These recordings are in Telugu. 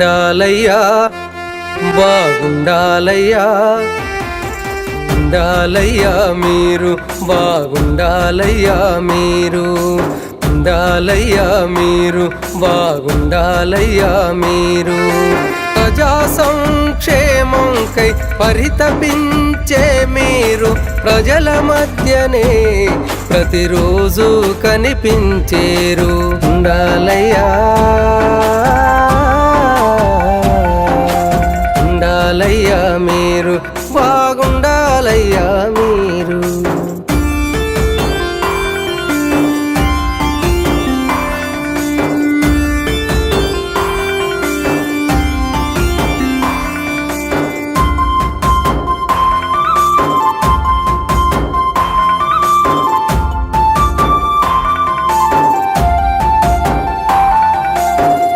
ఉండాలయ్యా బాగుండాలయ్యా ఉండాలయ్యా మీరు బాగుండాలయ్యా మీరు ఉండాలయ్యా మీరు బాగుండాలయ్యా మీరు ప్రజా సంక్షేమంకై పరితపించే మీరు ప్రజల మధ్యనే ప్రతిరోజు కనిపించేరు ఉండాలయ్యా ఉండాలయ్యా మీరు బాగుండాలయ్యా మీరు.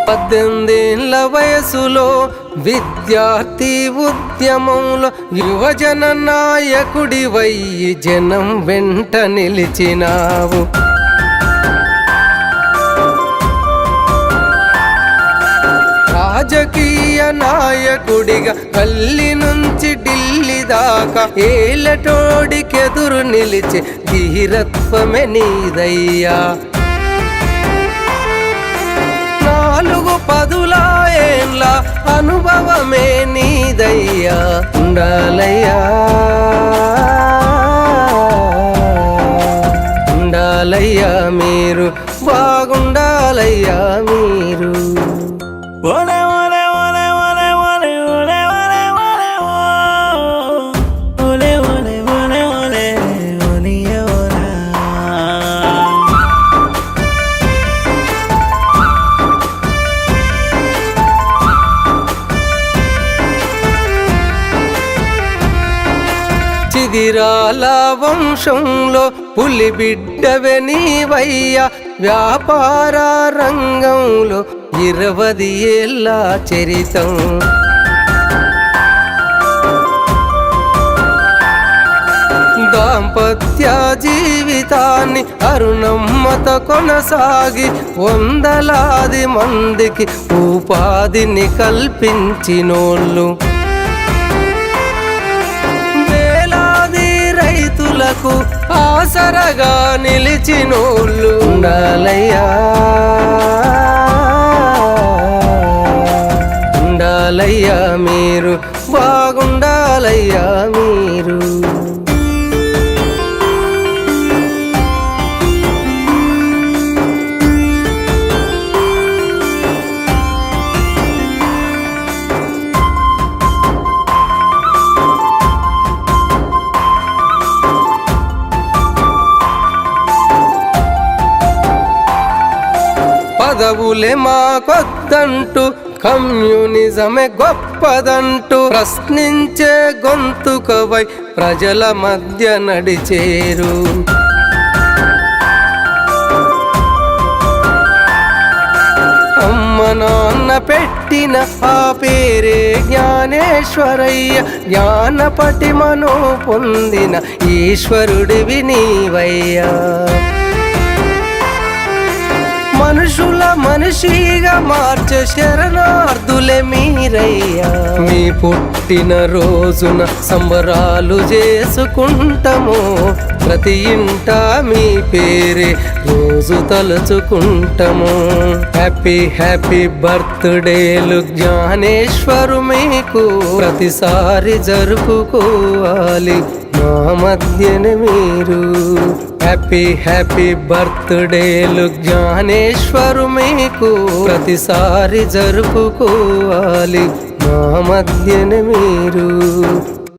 పద్దెనిమిదేళ్ల వయసులో విద్యార్థి ఉద్యమంలో యువజన నాయకుడివై జనం వెంట నిలిచినావు. రాజకీయ నాయకుడిగా గల్లీ నుంచి ఢిల్లీ దాకా ఏలటోడికెదురు నిలిచే ధీరత్వమే నీదయ్యా. 4 పదుల అనుభవమే నీదయ్యా. ఉండాలయ్యా ఉండాలయ్యా మీరు బాగుండాలయ్యా మీరు. చిదిరాల వంశంలో పులి బిడ్డవే నీవయ్యా. వ్యాపార రంగంలో 20 ఏళ్ళ చరితం. దాంపత్య జీవితాన్ని అరుణమ్మత కొనసాగి వందలాది మందికి ఉపాధిని కల్పించినోళ్ళు. రైతులకు ఆసరగా నిలిచినోళ్ళు. ఉండాలయ్యా ఉండాలయ్యా మీరు బాగుండాలయ్యా మీరు. పదవులే మాకొద్దంటూ కమ్యూనిజమే గొప్పదంటూ ప్రశ్నించే గొంతుకవై ప్రజల మధ్య నడిచేరు. అమ్మ నాన్న పెట్టిన ఆ పేరే జ్ఞానేశ్వరయ్య. జ్ఞాన పటిమను పొందిన ఈశ్వరుడివి నీవయ్యా. మనుషుల మనిషిగా మార్చే శరణార్థులే మీరయ్యా. మీ పుట్టిన రోజున సంబరాలు చేసుకుంటాము. ప్రతి ఇంట మీ పేరే రోజు తలుచుకుంటాము. హ్యాపీ హ్యాపీ బర్త్డేలు జ్ఞానేశ్వరు మీకు ప్రతిసారి జరుపుకోవాలి మా మధ్యనే మీరు. హ్యాపీ హ్యాపీ బర్త్డేలు జ్ఞానేశ్వరు మీకు ప్రతిసారి జరుపుకోవాలి మా మధ్యనే మీరు.